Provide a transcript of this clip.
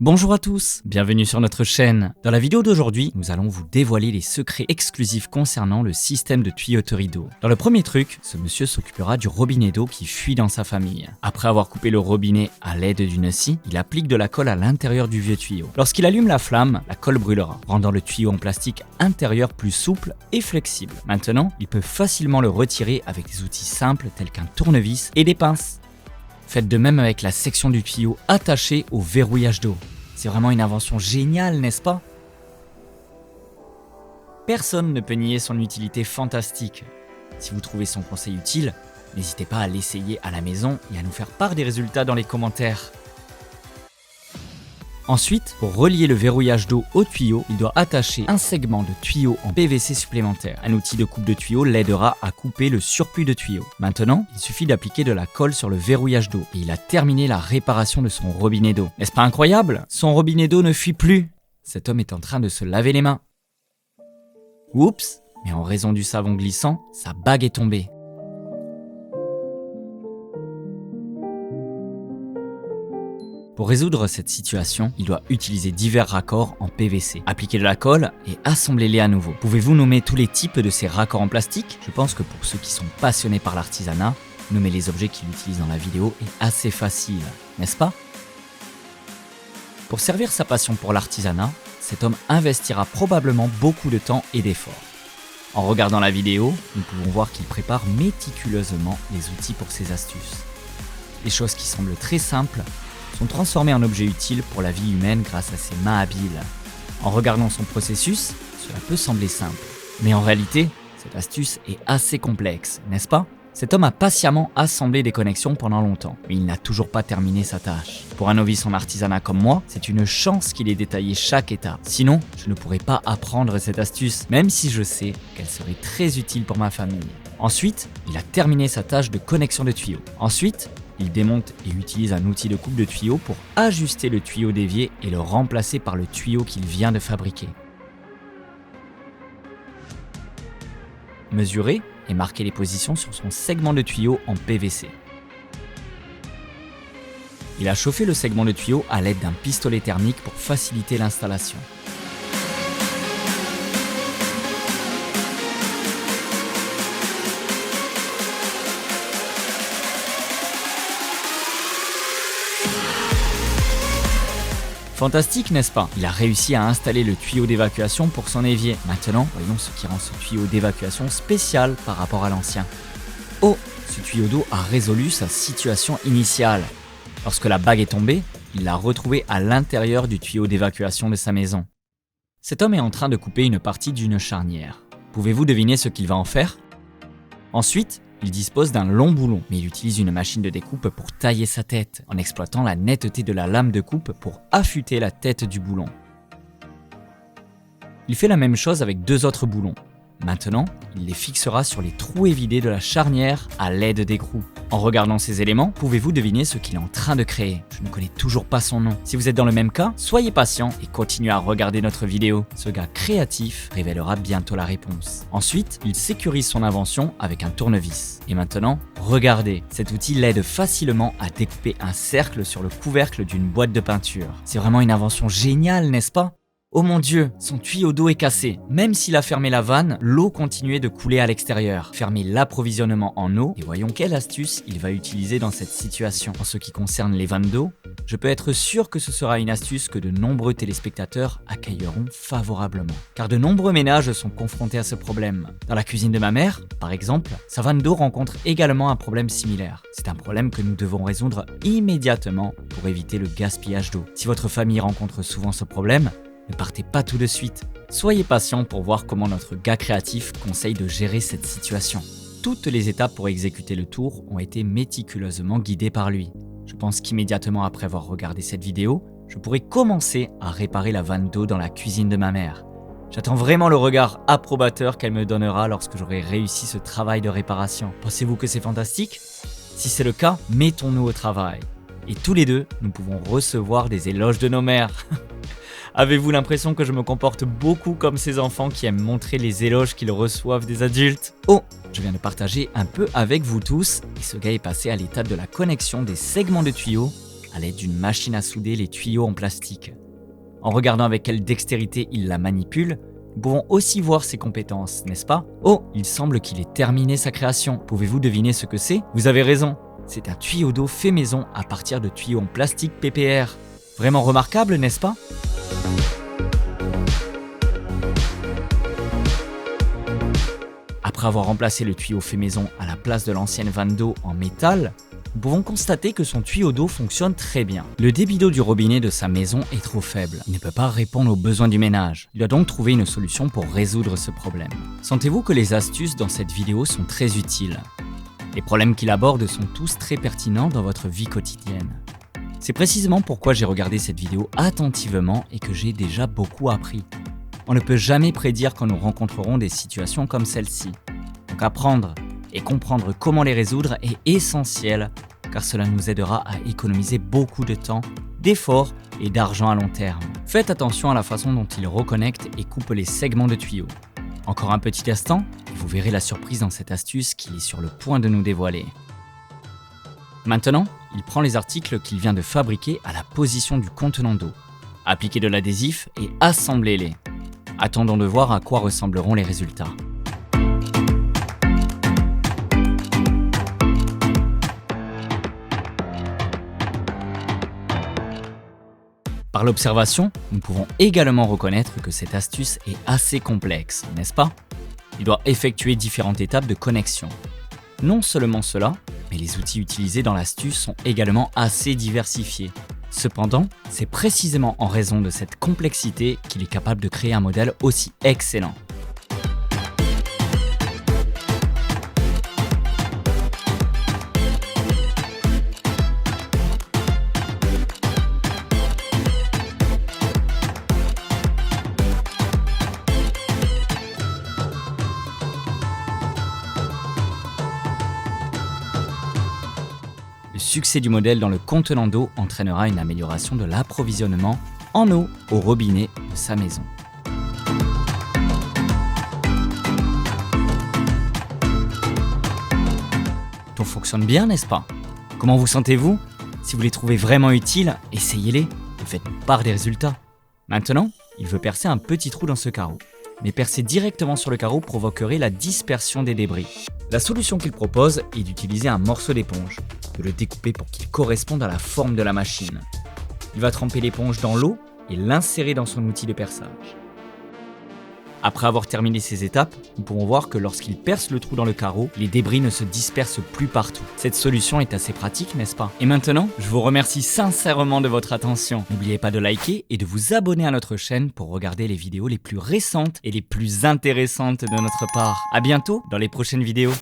Bonjour à tous, bienvenue sur notre chaîne. Dans la vidéo d'aujourd'hui, nous allons vous dévoiler les secrets exclusifs concernant le système de tuyauterie d'eau. Dans le premier truc, ce monsieur s'occupera du robinet d'eau qui fuit dans sa famille. Après avoir coupé le robinet à l'aide d'une scie, il applique de la colle à l'intérieur du vieux tuyau. Lorsqu'il allume la flamme, la colle brûlera, rendant le tuyau en plastique intérieur plus souple et flexible. Maintenant, il peut facilement le retirer avec des outils simples tels qu'un tournevis et des pinces. Faites de même avec la section du tuyau attachée au verrouillage d'eau. C'est vraiment une invention géniale, n'est-ce pas? Personne ne peut nier son utilité fantastique. Si vous trouvez son conseil utile, n'hésitez pas à l'essayer à la maison et à nous faire part des résultats dans les commentaires. Ensuite, pour relier le verrouillage d'eau au tuyau, il doit attacher un segment de tuyau en PVC supplémentaire. Un outil de coupe de tuyau l'aidera à couper le surplus de tuyau. Maintenant, il suffit d'appliquer de la colle sur le verrouillage d'eau et il a terminé la réparation de son robinet d'eau. N'est-ce pas incroyable? Son robinet d'eau ne fuit plus. Cet homme est en train de se laver les mains. Oups, mais en raison du savon glissant, sa bague est tombée. Pour résoudre cette situation, il doit utiliser divers raccords en PVC. Appliquer de la colle et assemblez-les à nouveau. Pouvez-vous nommer tous les types de ces raccords en plastique? Je pense que pour ceux qui sont passionnés par l'artisanat, nommer les objets qu'il utilise dans la vidéo est assez facile, n'est-ce pas? Pour servir sa passion pour l'artisanat, cet homme investira probablement beaucoup de temps et d'efforts. En regardant la vidéo, nous pouvons voir qu'il prépare méticuleusement les outils pour ses astuces. Les choses qui semblent très simples sont transformés en objets utiles pour la vie humaine grâce à ses mains habiles. En regardant son processus, cela peut sembler simple. Mais en réalité, cette astuce est assez complexe, n'est-ce pas? Cet homme a patiemment assemblé des connexions pendant longtemps, mais il n'a toujours pas terminé sa tâche. Pour un novice en artisanat comme moi, c'est une chance qu'il ait détaillé chaque étape. Sinon, je ne pourrais pas apprendre cette astuce, même si je sais qu'elle serait très utile pour ma famille. Ensuite, il a terminé sa tâche de connexion de tuyaux. Ensuite, il démonte et utilise un outil de coupe de tuyau pour ajuster le tuyau dévié et le remplacer par le tuyau qu'il vient de fabriquer. Mesurer et marquer les positions sur son segment de tuyau en PVC. Il a chauffé le segment de tuyau à l'aide d'un pistolet thermique pour faciliter l'installation. Fantastique, n'est-ce pas? Il a réussi à installer le tuyau d'évacuation pour son évier. Maintenant, voyons ce qui rend ce tuyau d'évacuation spécial par rapport à l'ancien. Oh, ce tuyau d'eau a résolu sa situation initiale. Lorsque la bague est tombée, il l'a retrouvée à l'intérieur du tuyau d'évacuation de sa maison. Cet homme est en train de couper une partie d'une charnière. Pouvez-vous deviner ce qu'il va en faire? Ensuite, il dispose d'un long boulon, mais il utilise une machine de découpe pour tailler sa tête, en exploitant la netteté de la lame de coupe pour affûter la tête du boulon. Il fait la même chose avec deux autres boulons. Maintenant, il les fixera sur les trous évidés de la charnière à l'aide d'écrous. En regardant ces éléments, pouvez-vous deviner ce qu'il est en train de créer? Je ne connais toujours pas son nom. Si vous êtes dans le même cas, soyez patient et continuez à regarder notre vidéo. Ce gars créatif révélera bientôt la réponse. Ensuite, il sécurise son invention avec un tournevis. Et maintenant, regardez, cet outil l'aide facilement à découper un cercle sur le couvercle d'une boîte de peinture. C'est vraiment une invention géniale, n'est-ce pas? Oh mon Dieu, son tuyau d'eau est cassé. Même s'il a fermé la vanne, l'eau continuait de couler à l'extérieur. Fermez l'approvisionnement en eau et voyons quelle astuce il va utiliser dans cette situation. En ce qui concerne les vannes d'eau, je peux être sûr que ce sera une astuce que de nombreux téléspectateurs accueilleront favorablement. Car de nombreux ménages sont confrontés à ce problème. Dans la cuisine de ma mère, par exemple, sa vanne d'eau rencontre également un problème similaire. C'est un problème que nous devons résoudre immédiatement pour éviter le gaspillage d'eau. Si votre famille rencontre souvent ce problème, ne partez pas tout de suite. Soyez patient pour voir comment notre gars créatif conseille de gérer cette situation. Toutes les étapes pour exécuter le tour ont été méticuleusement guidées par lui. Je pense qu'immédiatement après avoir regardé cette vidéo, je pourrais commencer à réparer la vanne d'eau dans la cuisine de ma mère. J'attends vraiment le regard approbateur qu'elle me donnera lorsque j'aurai réussi ce travail de réparation. Pensez-vous que c'est fantastique? Si c'est le cas, mettons-nous au travail. Et tous les deux, nous pouvons recevoir des éloges de nos mères. Avez-vous l'impression que je me comporte beaucoup comme ces enfants qui aiment montrer les éloges qu'ils reçoivent des adultes? Oh, je viens de partager un peu avec vous tous et ce gars est passé à l'étape de la connexion des segments de tuyaux à l'aide d'une machine à souder les tuyaux en plastique. En regardant avec quelle dextérité il la manipule, nous pouvons aussi voir ses compétences, n'est-ce pas? Oh, il semble qu'il ait terminé sa création. Pouvez-vous deviner ce que c'est? Vous avez raison, c'est un tuyau d'eau fait maison à partir de tuyaux en plastique PPR. Vraiment remarquable, n'est-ce pas? Après avoir remplacé le tuyau fait maison à la place de l'ancienne vanne d'eau en métal, nous pouvons constater que son tuyau d'eau fonctionne très bien. Le débit d'eau du robinet de sa maison est trop faible. Il ne peut pas répondre aux besoins du ménage. Il doit donc trouver une solution pour résoudre ce problème. Sentez-vous que les astuces dans cette vidéo sont très utiles? Les problèmes qu'il aborde sont tous très pertinents dans votre vie quotidienne. C'est précisément pourquoi j'ai regardé cette vidéo attentivement et que j'ai déjà beaucoup appris. On ne peut jamais prédire quand nous rencontrerons des situations comme celle-ci. Donc apprendre et comprendre comment les résoudre est essentiel car cela nous aidera à économiser beaucoup de temps, d'efforts et d'argent à long terme. Faites attention à la façon dont il reconnecte et coupe les segments de tuyaux. Encore un petit instant et vous verrez la surprise dans cette astuce qu'il est sur le point de nous dévoiler. Maintenant, il prend les articles qu'il vient de fabriquer à la position du contenant d'eau. Appliquez de l'adhésif et assemblez-les. Attendons de voir à quoi ressembleront les résultats. Par l'observation, nous pouvons également reconnaître que cette astuce est assez complexe, n'est-ce pas? Il doit effectuer différentes étapes de connexion. Non seulement cela, mais les outils utilisés dans l'astuce sont également assez diversifiés. Cependant, c'est précisément en raison de cette complexité qu'il est capable de créer un modèle aussi excellent. Le succès du modèle dans le contenant d'eau entraînera une amélioration de l'approvisionnement en eau au robinet de sa maison. Tout fonctionne bien, n'est-ce pas? Comment vous sentez-vous? Si vous les trouvez vraiment utiles, essayez-les et faites-nous part des résultats. Maintenant, il veut percer un petit trou dans ce carreau. Mais percer directement sur le carreau provoquerait la dispersion des débris. La solution qu'il propose est d'utiliser un morceau d'éponge, de le découper pour qu'il corresponde à la forme de la machine. Il va tremper l'éponge dans l'eau et l'insérer dans son outil de perçage. Après avoir terminé ces étapes, nous pourrons voir que lorsqu'il perce le trou dans le carreau, les débris ne se dispersent plus partout. Cette solution est assez pratique, n'est-ce pas? Et maintenant, je vous remercie sincèrement de votre attention. N'oubliez pas de liker et de vous abonner à notre chaîne pour regarder les vidéos les plus récentes et les plus intéressantes de notre part. À bientôt dans les prochaines vidéos.